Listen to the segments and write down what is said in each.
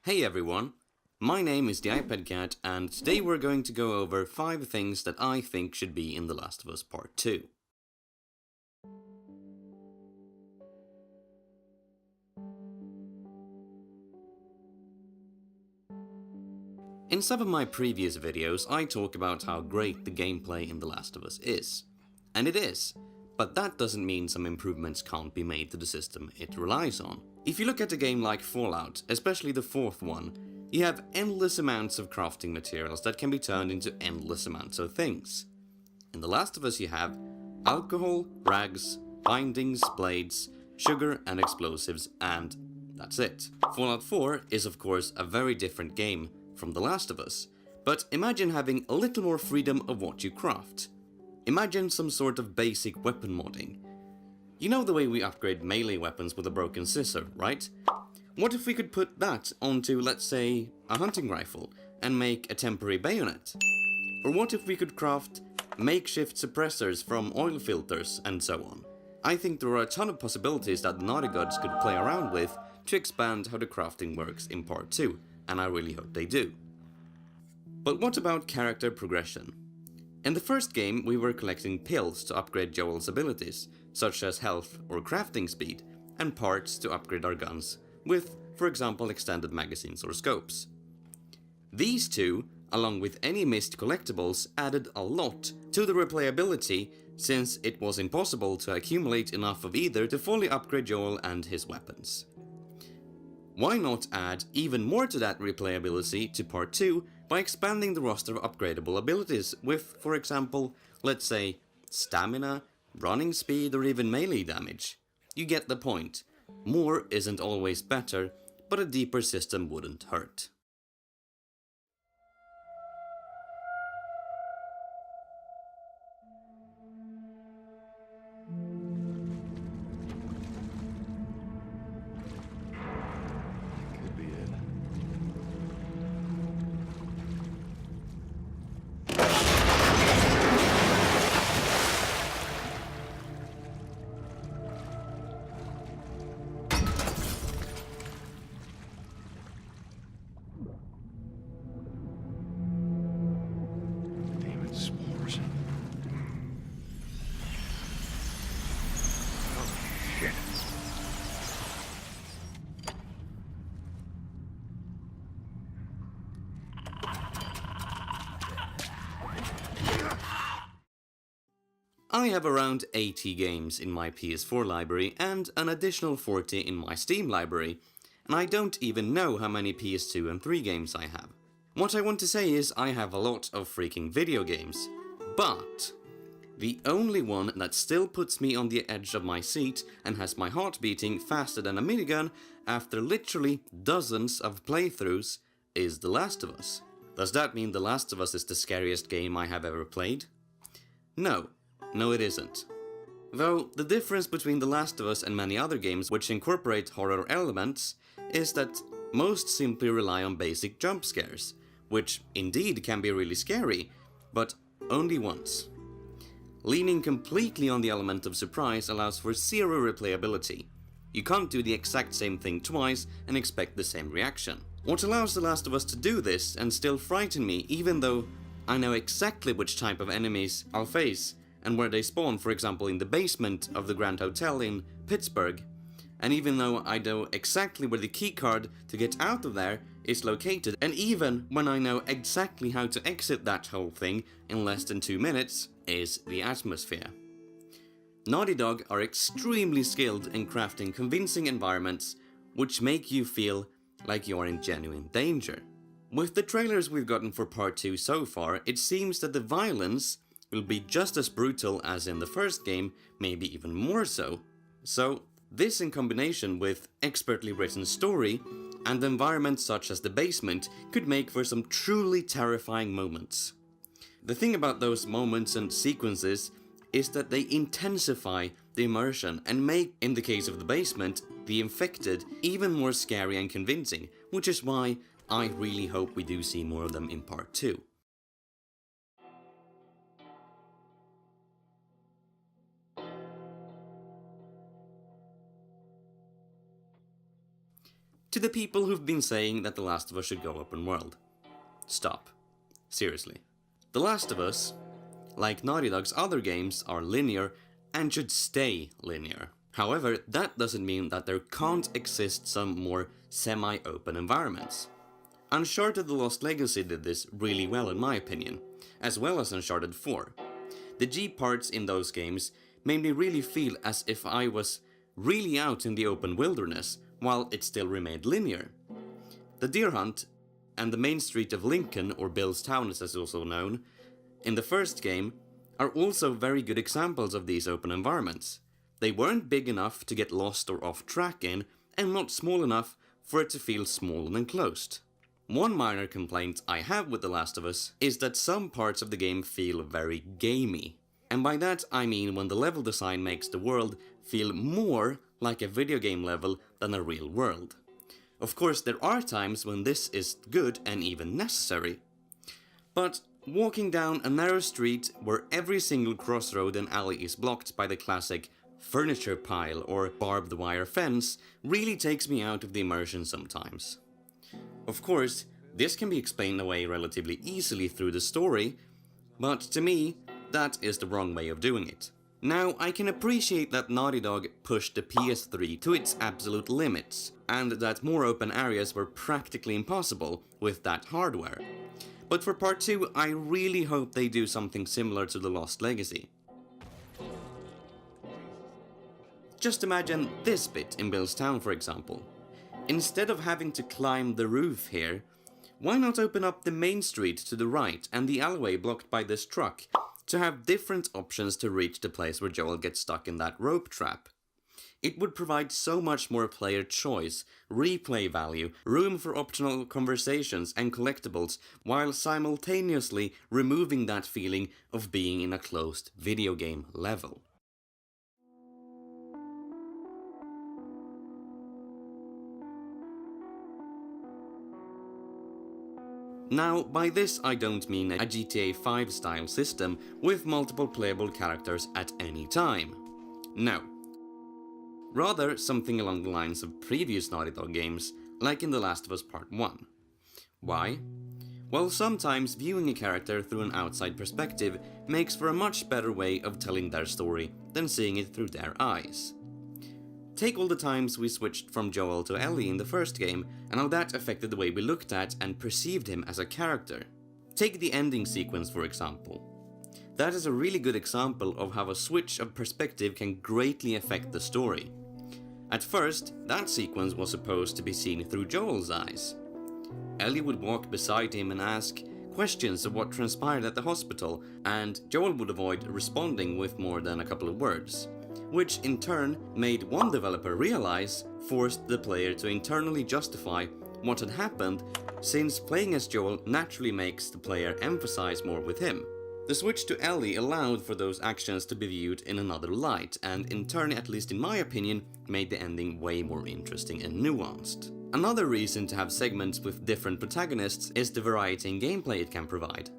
Hey everyone, my name is TheiPadCat and today we're going to go over 5 things that I think should be in The Last of Us Part 2. In some of my previous videos I talk about how great the gameplay in The Last of Us is. And it is, but that doesn't mean some improvements can't be made to the system it relies on. If you look at a game like Fallout, especially the 4th one, you have endless amounts of crafting materials that can be turned into endless amounts of things. In The Last of Us you have alcohol, rags, bindings, blades, sugar and explosives, and that's it. Fallout 4 is of course a very different game from The Last of Us, but imagine having a little more freedom of what you craft. Imagine some sort of basic weapon modding. You know the way we upgrade melee weapons with a broken scissor, right? What if we could put that onto, let's say, a hunting rifle and make a temporary bayonet? Or what if we could craft makeshift suppressors from oil filters and so on? I think there are a ton of possibilities that the Naughty Gods could play around with to expand how the crafting works in Part 2, and I really hope they do. But what about character progression? In the first game, we were collecting pills to upgrade Joel's abilities, such as health or crafting speed, and parts to upgrade our guns with, for example, extended magazines or scopes. These two, along with any missed collectibles, added a lot to the replayability since it was impossible to accumulate enough of either to fully upgrade Joel and his weapons. Why not add even more to that replayability to Part 2 by expanding the roster of upgradable abilities with, for example, let's say, stamina, running speed or even melee damage? You get the point. More isn't always better, but a deeper system wouldn't hurt. Could be it. Damn it, spores. Oh, shit. I have around 80 games in my PS4 library and an additional 40 in my Steam library, and I don't even know how many PS2 and 3 games I have. What I want to say is I have a lot of freaking video games, but the only one that still puts me on the edge of my seat and has my heart beating faster than a minigun after literally dozens of playthroughs is The Last of Us. Does that mean The Last of Us is the scariest game I have ever played? No, it isn't. Though the difference between The Last of Us and many other games which incorporate horror elements is that most simply rely on basic jump scares, which indeed can be really scary, but only once. Leaning completely on the element of surprise allows for zero replayability. You can't do the exact same thing twice and expect the same reaction. What allows The Last of Us to do this and still frighten me even though I know exactly which type of enemies I'll face and where they spawn, for example in the basement of the Grand Hotel in Pittsburgh, and even though I know exactly where the keycard to get out of there is located, and even when I know exactly how to exit that whole thing in less than 2 minutes, is the atmosphere. Naughty Dog are extremely skilled in crafting convincing environments which make you feel like you are in genuine danger. With the trailers we've gotten for Part 2 so far, it seems that the violence will be just as brutal as in the first game, maybe even more so. So, this in combination with expertly written story and environments such as the basement could make for some truly terrifying moments. The thing about those moments and sequences is that they intensify the immersion and make, in the case of the basement, the infected even more scary and convincing, which is why I really hope we do see more of them in Part 2. To the people who've been saying that The Last of Us should go open world. Stop. Seriously. The Last of Us, like Naughty Dog's other games, are linear and should stay linear. However, that doesn't mean that there can't exist some more semi-open environments. Uncharted: The Lost Legacy did this really well in my opinion, as well as Uncharted 4. The G parts in those games made me really feel as if I was really out in the open wilderness, while it still remained linear. The Deer Hunt and the main street of Lincoln, or Bill's Town as it's also known, in the first game, are also very good examples of these open environments. They weren't big enough to get lost or off track in, and not small enough for it to feel small and enclosed. One minor complaint I have with The Last of Us is that some parts of the game feel very gamey. And by that I mean when the level design makes the world feel more like a video game level than a real world. Of course, there are times when this is good and even necessary. But walking down a narrow street where every single crossroad and alley is blocked by the classic furniture pile or barbed wire fence really takes me out of the immersion sometimes. Of course, this can be explained away relatively easily through the story, but to me, that is the wrong way of doing it. Now, I can appreciate that Naughty Dog pushed the PS3 to its absolute limits, and that more open areas were practically impossible with that hardware. But for part 2, I really hope they do something similar to The Lost Legacy. Just imagine this bit in Bill's Town, for example. Instead of having to climb the roof here, why not open up the main street to the right and the alleyway blocked by this truck, to have different options to reach the place where Joel gets stuck in that rope trap? It would provide so much more player choice, replay value, room for optional conversations and collectibles, while simultaneously removing that feeling of being in a closed video game level. Now, by this I don't mean a GTA 5 style system with multiple playable characters at any time. No. Rather, something along the lines of previous Naughty Dog games, like in The Last of Us Part 1. Why? Well, sometimes viewing a character through an outside perspective makes for a much better way of telling their story than seeing it through their eyes. Take all the times we switched from Joel to Ellie in the first game, and how that affected the way we looked at and perceived him as a character. Take the ending sequence, for example. That is a really good example of how a switch of perspective can greatly affect the story. At first, that sequence was supposed to be seen through Joel's eyes. Ellie would walk beside him and ask questions of what transpired at the hospital, and Joel would avoid responding with more than a couple of words, which in turn made one developer realize, forced the player to internally justify what had happened, since playing as Joel naturally makes the player emphasize more with him. The switch to Ellie allowed for those actions to be viewed in another light, and in turn, at least in my opinion, made the ending way more interesting and nuanced. Another reason to have segments with different protagonists is the variety in gameplay it can provide.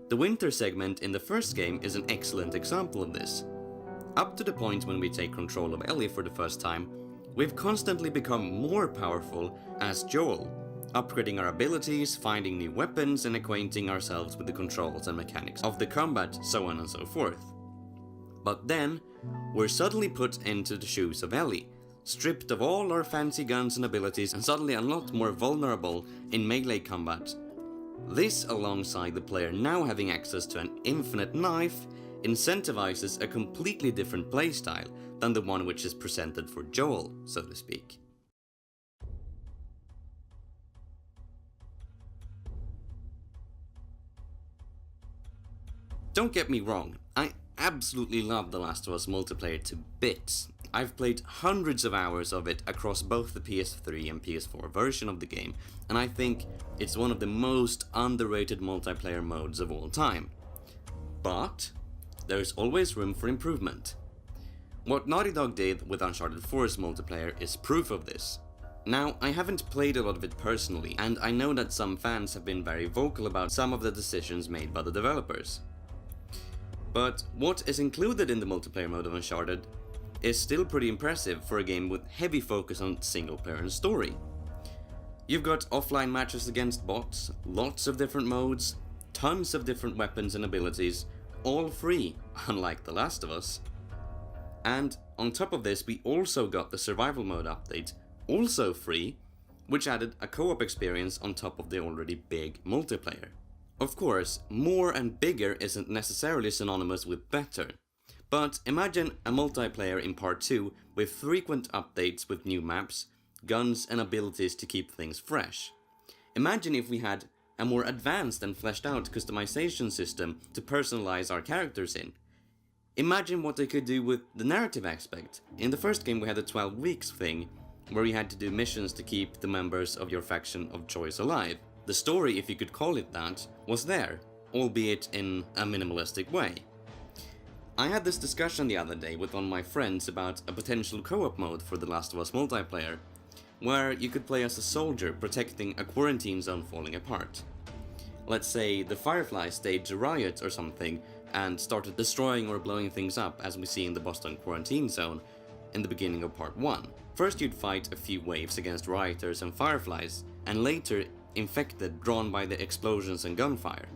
The winter segment in the first game is an excellent example of this. Up to the point when we take control of Ellie for the first time, we've constantly become more powerful as Joel, upgrading our abilities, finding new weapons, and acquainting ourselves with the controls and mechanics of the combat, so on and so forth. But then, we're suddenly put into the shoes of Ellie, stripped of all our fancy guns and abilities, and suddenly a lot more vulnerable in melee combat. This, alongside the player now having access to an infinite knife, incentivizes a completely different playstyle than the one which is presented for Joel, so to speak. Don't get me wrong, I absolutely love The Last of Us multiplayer to bits. I've played hundreds of hours of it across both the PS3 and PS4 version of the game, and I think it's one of the most underrated multiplayer modes of all time. But there is always room for improvement. What Naughty Dog did with Uncharted 4's multiplayer is proof of this. Now, I haven't played a lot of it personally, and I know that some fans have been very vocal about some of the decisions made by the developers. But what is included in the multiplayer mode of Uncharted is still pretty impressive for a game with heavy focus on single player and story. You've got offline matches against bots, lots of different modes, tons of different weapons and abilities, all free, unlike The Last of Us. And on top of this, we also got the survival mode update, also free, which added a co-op experience on top of the already big multiplayer. Of course, more and bigger isn't necessarily synonymous with better, but imagine a multiplayer in Part 2 with frequent updates with new maps, guns and abilities to keep things fresh. Imagine if we had a more advanced and fleshed out customization system to personalize our characters in. Imagine what they could do with the narrative aspect. In the first game we had a 12 weeks thing, where you had to do missions to keep the members of your faction of choice alive. The story, if you could call it that, was there, albeit in a minimalistic way. I had this discussion the other day with one of my friends about a potential co-op mode for The Last of Us multiplayer, where you could play as a soldier protecting a quarantine zone falling apart. Let's say the Fireflies staged a riot or something and started destroying or blowing things up as we see in the Boston quarantine zone in the beginning of Part 1. First you'd fight a few waves against rioters and Fireflies, and later infected drawn by the explosions and gunfire.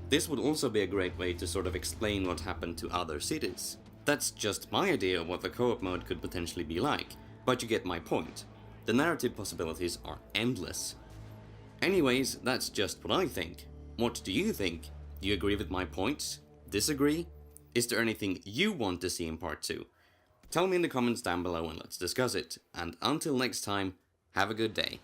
This would also be a great way to sort of explain what happened to other cities. That's just my idea of what the co-op mode could potentially be like, but you get my point. The narrative possibilities are endless. Anyways, that's just what I think. What do you think? Do you agree with my points? Disagree? Is there anything you want to see in Part 2? Tell me in the comments down below and let's discuss it. And until next time, have a good day.